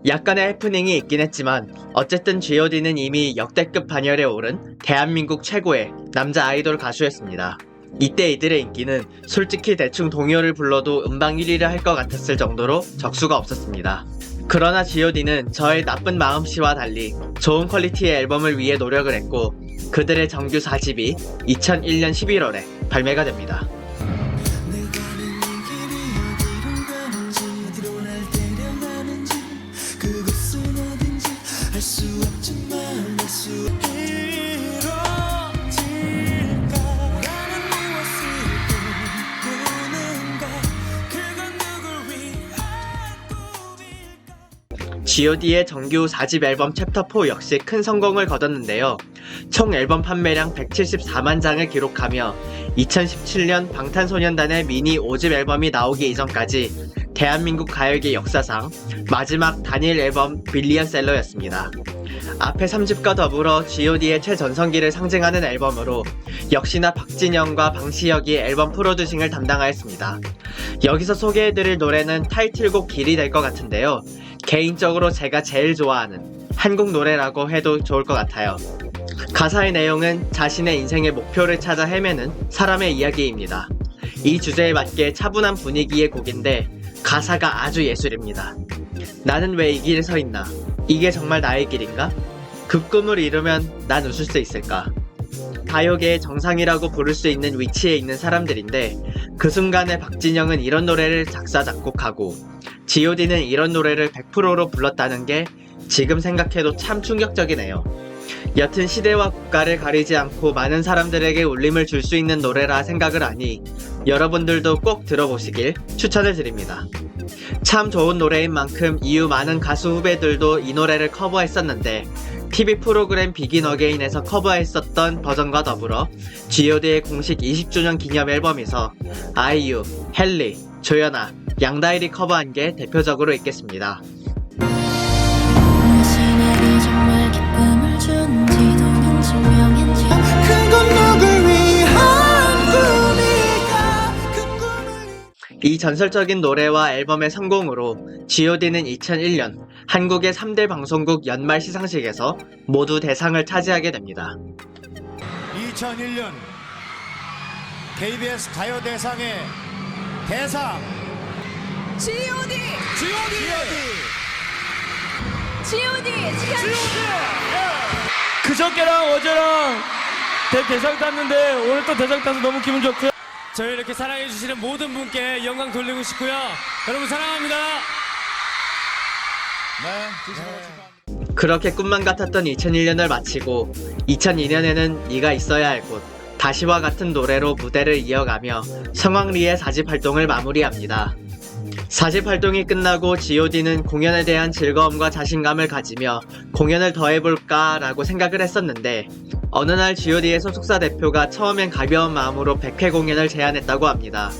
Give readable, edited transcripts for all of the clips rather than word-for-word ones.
약간의 해프닝이 있긴 했지만 어쨌든 G.O.D는 이미 역대급 반열에 오른 대한민국 최고의 남자 아이돌 가수였습니다. 이때 이들의 인기는 솔직히 대충 동요를 불러도 음방 1위를 할 것 같았을 정도로 적수가 없었습니다. 그러나 G.O.D는 저의 나쁜 마음씨와 달리 좋은 퀄리티의 앨범을 위해 노력을 했고 그들의 정규 4집이 2001년 11월에 발매가 됩니다. G.O.D의 정규 4집 앨범 챕터 4 역시 큰 성공을 거뒀는데요. 총 앨범 판매량 174만 장을 기록하며 2017년 방탄소년단의 미니 5집 앨범이 나오기 이전까지 대한민국 가요계 역사상 마지막 단일 앨범 빌리언셀러였습니다. 앞에 3집과 더불어 G.O.D의 최전성기를 상징하는 앨범으로 역시나 박진영과 방시혁이 앨범 프로듀싱을 담당하였습니다. 여기서 소개해드릴 노래는 타이틀곡 길이 될 것 같은데요. 개인적으로 제가 제일 좋아하는 한국 노래라고 해도 좋을 것 같아요. 가사의 내용은 자신의 인생의 목표를 찾아 헤매는 사람의 이야기입니다. 이 주제에 맞게 차분한 분위기의 곡인데 가사가 아주 예술입니다. 나는 왜 이 길에 서 있나? 이게 정말 나의 길인가? 그 꿈을 이루면 난 웃을 수 있을까? 가요계의 정상이라고 부를 수 있는 위치에 있는 사람들인데 그 순간에 박진영은 이런 노래를 작사 작곡하고 G.O.D는 이런 노래를 100%로 불렀다는 게 지금 생각해도 참 충격적이네요. 여튼 시대와 국가를 가리지 않고 많은 사람들에게 울림을 줄 수 있는 노래라 생각을 하니 여러분들도 꼭 들어보시길 추천을 드립니다. 참 좋은 노래인 만큼 이후 많은 가수 후배들도 이 노래를 커버했었는데 TV 프로그램 비긴 어게인에서 커버했었던 버전과 더불어 G.O.D의 공식 20주년 기념 앨범에서 아이유, 헨리, 조연아, 양다일이 커버한 게 대표적으로 있겠습니다. 이 전설적인 노래와 앨범의 성공으로 G.O.D는 2001년 한국의 3대 방송국 연말 시상식에서 모두 대상을 차지하게 됩니다. 2001년 KBS 가요대상의 대상 G.O.D. 그저께랑 어제랑 대상 땄는데 오늘 또 대상 따서 너무 기분 좋고요. 저희 이렇게 사랑해주시는 모든 분께 영광 돌리고 싶고요. 여러분 사랑합니다. 그렇게 꿈만 같았던 2001년을 마치고 2002년에는 네가 있어야 할 곳, 다시와 같은 노래로 무대를 이어가며 성황리에 4집 활동을 마무리합니다. 4집 활동이 끝나고 G.O.D는 공연에 대한 즐거움과 자신감을 가지며 공연을 더 해볼까 라고 생각을 했었는데 어느 날 G.O.D의 소속사 대표가 처음엔 가벼운 마음으로 100회 공연을 제안했다고 합니다.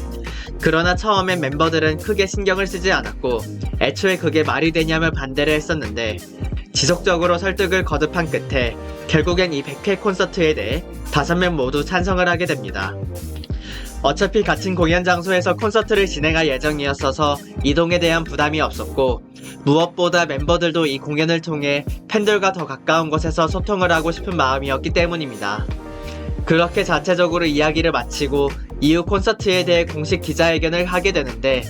그러나 처음엔 멤버들은 크게 신경을 쓰지 않았고 애초에 그게 말이 되냐며 반대를 했었는데 지속적으로 설득을 거듭한 끝에 결국엔 이 100회 콘서트에 대해 5명 모두 찬성을 하게 됩니다. 어차피 같은 공연 장소에서 콘서트를 진행할 예정이었어서 이동에 대한 부담이 없었고 무엇보다 멤버들도 이 공연을 통해 팬들과 더 가까운 곳에서 소통을 하고 싶은 마음이었기 때문입니다. 그렇게 자체적으로 이야기를 마치고 이후 콘서트에 대해 공식 기자회견을 하게 되는데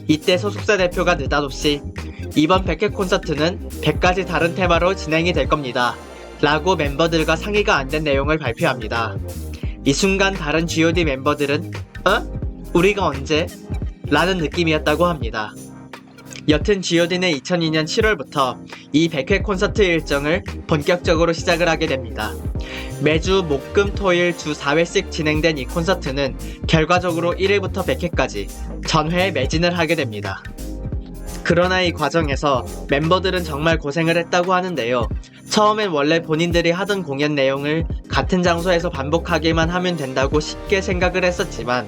이때 소속사 대표가 느닷없이 이번 100회 콘서트는 100가지 다른 테마로 진행이 될 겁니다. 라고 멤버들과 상의가 안 된 내용을 발표합니다. 이 순간 다른 G.O.D 멤버들은 우리가 언제? 라는 느낌이었다고 합니다. 여튼 G.O.D는 2002년 7월부터 이 100회 콘서트 일정을 본격적으로 시작을 하게 됩니다. 매주 목, 금, 토일 주 4회씩 진행된 이 콘서트는 결과적으로 1회부터 100회까지 전회에 매진을 하게 됩니다. 그러나 이 과정에서 멤버들은 정말 고생을 했다고 하는데요. 처음엔 원래 본인들이 하던 공연 내용을 같은 장소에서 반복하기만 하면 된다고 쉽게 생각을 했었지만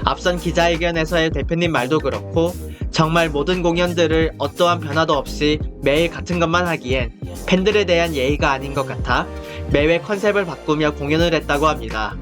앞선 기자회견에서의 대표님 말도 그렇고 정말 모든 공연들을 어떠한 변화도 없이 매일 같은 것만 하기엔 팬들에 대한 예의가 아닌 것 같아 매회 컨셉을 바꾸며 공연을 했다고 합니다.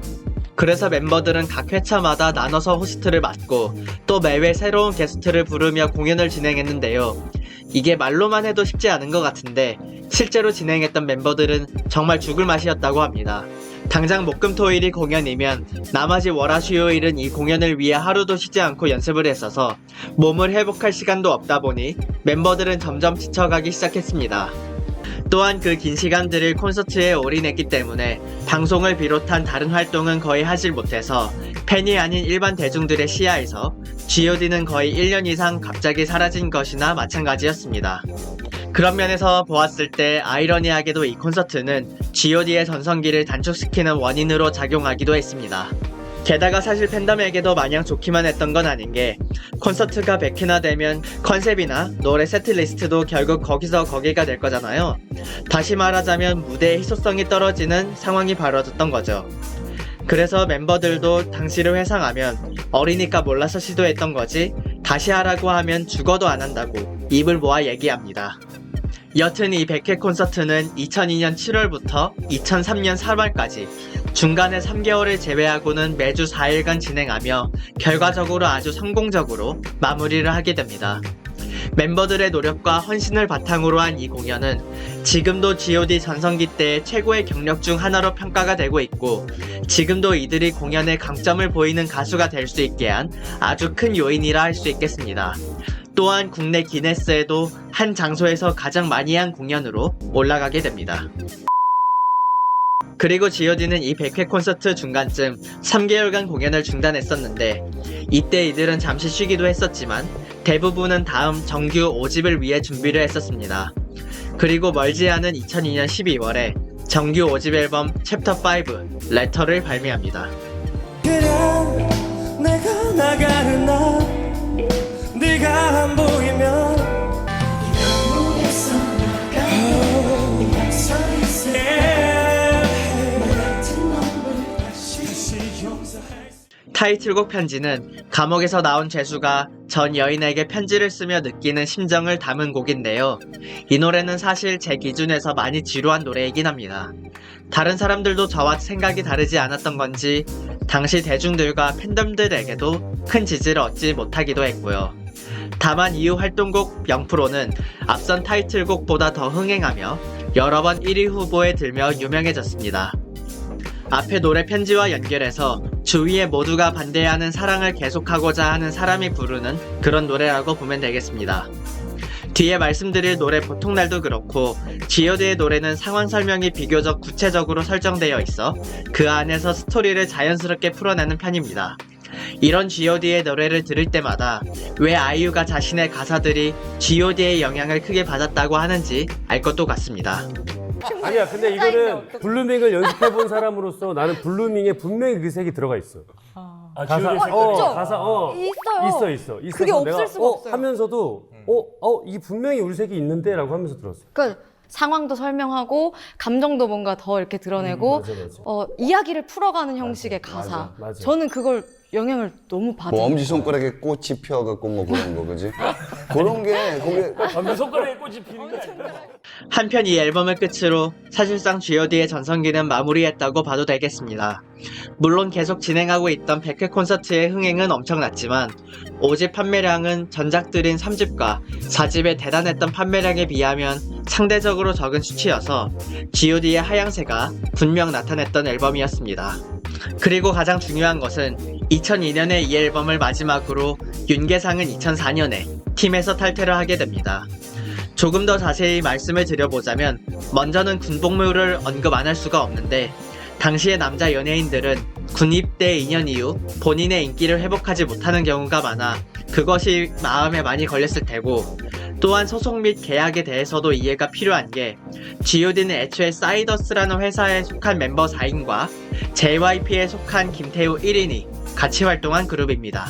그래서 멤버들은 각 회차마다 나눠서 호스트를 맡고 또 매회 새로운 게스트를 부르며 공연을 진행했는데요. 이게 말로만 해도 쉽지 않은 것 같은데 실제로 진행했던 멤버들은 정말 죽을 맛이었다고 합니다. 당장 목금토일이 공연이면 나머지 월화수요일은 이 공연을 위해 하루도 쉬지 않고 연습을 했어서 몸을 회복할 시간도 없다 보니 멤버들은 점점 지쳐가기 시작했습니다. 또한 그 긴 시간들을 콘서트에 올인했기 때문에 방송을 비롯한 다른 활동은 거의 하질 못해서 팬이 아닌 일반 대중들의 시야에서 G.O.D는 거의 1년 이상 갑자기 사라진 것이나 마찬가지였습니다. 그런 면에서 보았을 때 아이러니하게도 이 콘서트는 G.O.D의 전성기를 단축시키는 원인으로 작용하기도 했습니다. 게다가 사실 팬덤에게도 마냥 좋기만 했던 건 아닌 게 콘서트가 100회나 되면 컨셉이나 노래 세트리스트도 결국 거기서 거기가 될 거잖아요. 다시 말하자면 무대의 희소성이 떨어지는 상황이 벌어졌던 거죠. 그래서 멤버들도 당시를 회상하면 어리니까 몰라서 시도했던 거지 다시 하라고 하면 죽어도 안 한다고 입을 모아 얘기합니다. 여튼 이 100회 콘서트는 2002년 7월부터 2003년 4월까지 중간에 3개월을 제외하고는 매주 4일간 진행하며 결과적으로 아주 성공적으로 마무리를 하게 됩니다. 멤버들의 노력과 헌신을 바탕으로 한 이 공연은 지금도 G.O.D 전성기 때의 최고의 경력 중 하나로 평가가 되고 있고 지금도 이들이 공연의 강점을 보이는 가수가 될 수 있게 한 아주 큰 요인이라 할 수 있겠습니다. 또한 국내 기네스에도 한 장소에서 가장 많이 한 공연으로 올라가게 됩니다. 그리고 G.O.D는 이 100회 콘서트 중간쯤 3개월간 공연을 중단했었는데 이때 이들은 잠시 쉬기도 했었지만 대부분은 다음 정규 5집을 위해 준비를 했었습니다. 그리고 멀지 않은 2002년 12월에 정규 5집 앨범 챕터 5 레터를 발매합니다. 그냥 내가 나가는 날 네가 안 보이면 타이틀곡 편지는 감옥에서 나온 죄수가 전 여인에게 편지를 쓰며 느끼는 심정을 담은 곡인데요. 이 노래는 사실 제 기준에서 많이 지루한 노래이긴 합니다. 다른 사람들도 저와 생각이 다르지 않았던 건지 당시 대중들과 팬덤들에게도 큰 지지를 얻지 못하기도 했고요. 다만 이후 활동곡 0%는 앞선 타이틀곡보다 더 흥행하며 여러 번 1위 후보에 들며 유명해졌습니다. 앞에 노래 편지와 연결해서 주위에 모두가 반대하는 사랑을 계속하고자 하는 사람이 부르는 그런 노래라고 보면 되겠습니다. 뒤에 말씀드릴 노래 보통날도 그렇고 G.O.D의 노래는 상황 설명이 비교적 구체적으로 설정되어 있어 그 안에서 스토리를 자연스럽게 풀어내는 편입니다. 이런 G.O.D의 노래를 들을 때마다 왜 아이유가 자신의 가사들이 G.O.D의 영향을 크게 받았다고 하는지 알 것도 같습니다. 아니야, 근데 이거는 블루밍을 연습해본 사람으로서 나는 블루밍에 분명히 그 색이 들어가 있어. 가사, 있죠? 가사, 있어. 그게 없을 수가 없어요. 하면서도, 이게 분명히 우리 색이 있는데? 라고 하면서 들었어. 그러니까 상황도 설명하고 감정도 뭔가 더 이렇게 드러내고 맞아. 이야기를 풀어가는 형식의 가사. 맞아. 저는 그걸 영향을 너무 받아요. 뭐 엄지손가락에 꽃이 피어갖고 뭐 그런 거 그지? 그런 게 거기 엄지손가락에 꽃이 피는 게 아니라. 한편 이 앨범을 끝으로 사실상 G.O.D의 전성기는 마무리했다고 봐도 되겠습니다. 물론 계속 진행하고 있던 100회 콘서트의 흥행은 엄청났지만 5집 판매량은 전작들인 3집과 4집의 대단했던 판매량에 비하면 상대적으로 적은 수치여서 G.O.D의 하향세가 분명 나타냈던 앨범이었습니다. 그리고 가장 중요한 것은 2002년에 이 앨범을 마지막으로 윤계상은 2004년에 팀에서 탈퇴를 하게 됩니다. 조금 더 자세히 말씀을 드려보자면 먼저는 군복무를 언급 안 할 수가 없는데 당시의 남자 연예인들은 군 입대 2년 이후 본인의 인기를 회복하지 못하는 경우가 많아 그것이 마음에 많이 걸렸을 테고 또한 소속 및 계약에 대해서도 이해가 필요한 게 G.O.D는 애초에 사이더스라는 회사에 속한 멤버 4인과 JYP에 속한 김태우 1인이 같이 활동한 그룹입니다.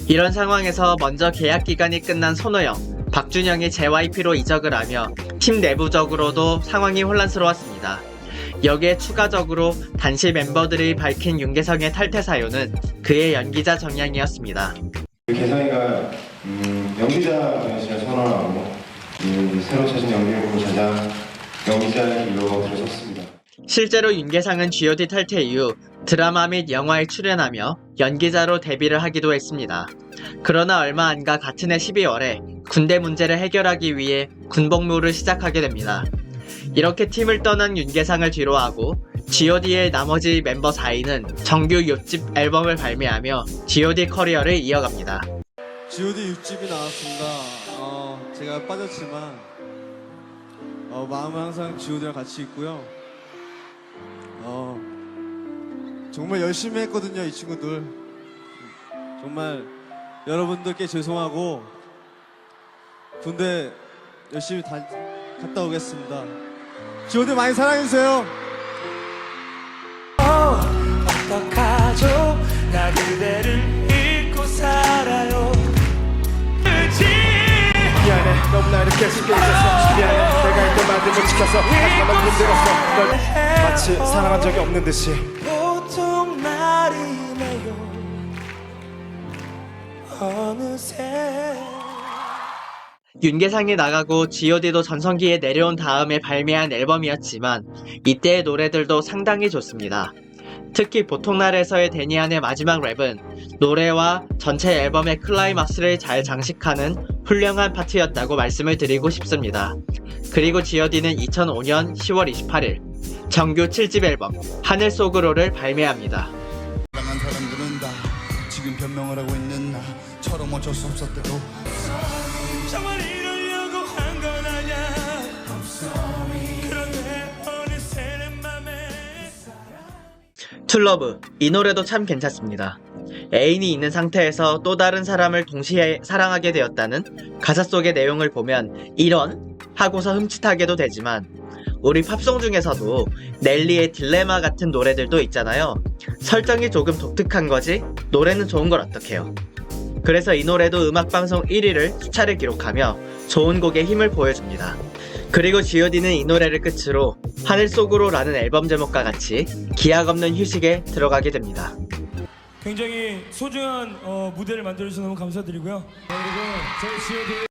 이런 상황에서 먼저 계약 기간이 끝난 손호영, 박준영이 JYP로 이적을 하며 팀 내부적으로도 상황이 혼란스러웠습니다. 여기에 추가적으로 단시 멤버들이 밝힌 윤계상의 탈퇴 사유는 그의 연기자 정향이었습니다. 개성이가 연기자 시간 선언하고 새로 찾은 연기력으로 가장 연기자의 길로 들어섰습니다. 실제로 윤계상은 G.O.D 탈퇴 이후 드라마 및 영화에 출연하며 연기자로 데뷔를 하기도 했습니다. 그러나 얼마 안 가 같은 해 12월에 군대 문제를 해결하기 위해 군복무를 시작하게 됩니다. 이렇게 팀을 떠난 윤계상을 뒤로하고 G.O.D의 나머지 멤버 4인은 정규 6집 앨범을 발매하며 G.O.D 커리어를 이어갑니다. G.O.D 6집이 나왔습니다. 제가 빠졌지만 마음은 항상 G.O.D랑 같이 있고요. 정말 열심히 했거든요, 이 친구들. 정말 여러분들께 죄송하고 군대 열심히 갔다 오겠습니다. G.O.D 많이 사랑해주세요. 어떡하죠? 나 그대를 잊고 살아요. 미안해, 너무나 이렇게 쉽게 잊었어. 미안해, 내가 이때 말들 못 지켰어. 하지만 넌 힘들었어. 널 마치 사랑한 적이 없는 듯이. 보통 날이네요. 어느새 윤계상이 나가고 G.O.D도 전성기에 내려온 다음에 발매한 앨범이었지만 이때의 노래들도 상당히 좋습니다. 특히 보통날에서의 데니안의 마지막 랩은 노래와 전체 앨범의 클라이막스를 잘 장식하는 훌륭한 파트였다고 말씀을 드리고 싶습니다. 그리고 G.O.D는 2005년 10월 28일 정규 7집 앨범 하늘 속으로를 발매합니다. 사랑한 사람들은 다 지금 변명을 하고 있는 나처럼 어쩔 수 없었대도 정말 이러려고 한 건 아냐. 그런데 어느새 내 맘에 툴러브 이 노래도 참 괜찮습니다. 애인이 있는 상태에서 또 다른 사람을 동시에 사랑하게 되었다는 가사 속의 내용을 보면 이런 하고서 흠칫하게도 되지만 우리 팝송 중에서도 넬리의 딜레마 같은 노래들도 있잖아요. 설정이 조금 독특한 거지 노래는 좋은 걸 어떡해요. 그래서 이 노래도 음악방송 1위를 수차례 기록하며 좋은 곡의 힘을 보여줍니다. 그리고 G.O.D는 이 노래를 끝으로 하늘 속으로 라는 앨범 제목과 같이 기약 없는 휴식에 들어가게 됩니다. 굉장히 소중한 무대를 만들어주셔서 너무 감사드리고요. 그리고 저희 G.O.D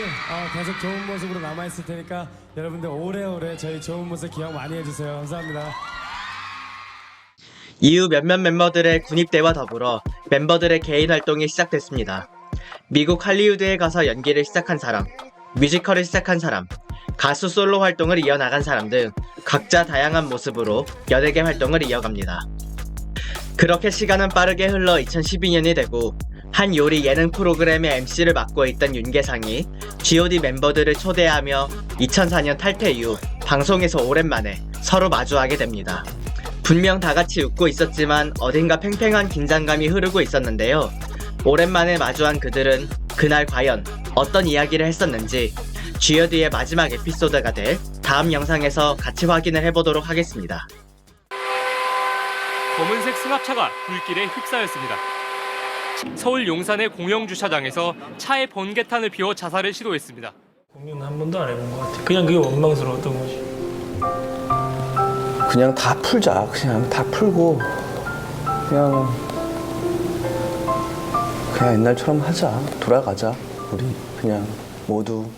계속 좋은 모습으로 남아있을 테니까 여러분들 오래오래 저희 좋은 모습 기억 많이 해주세요. 감사합니다. 이후 몇몇 멤버들의 군입대와 더불어 멤버들의 개인 활동이 시작됐습니다. 미국 할리우드에 가서 연기를 시작한 사람, 뮤지컬을 시작한 사람, 가수 솔로 활동을 이어나간 사람 등 각자 다양한 모습으로 연예계 활동을 이어갑니다. 그렇게 시간은 빠르게 흘러 2012년이 되고 한 요리 예능 프로그램의 MC를 맡고 있던 윤계상이 G.O.D 멤버들을 초대하며 2004년 탈퇴 이후 방송에서 오랜만에 서로 마주하게 됩니다. 분명 다같이 웃고 있었지만 어딘가 팽팽한 긴장감이 흐르고 있었는데요. 오랜만에 마주한 그들은 그날 과연 어떤 이야기를 했었는지 G.O.D의 마지막 에피소드가 될 다음 영상에서 같이 확인을 해보도록 하겠습니다. 검은색 승합차가 불길에 휩싸였습니다. 서울 용산의 공영주차장에서 차에 번개탄을 피워 자살을 시도했습니다. 공연 한 번도 안 해본 것 같아. 그냥 그게 원망스러웠던 거지. 그냥 다 풀자. 그냥 다 풀고 그냥 옛날처럼 하자. 돌아가자. 우리 그냥 모두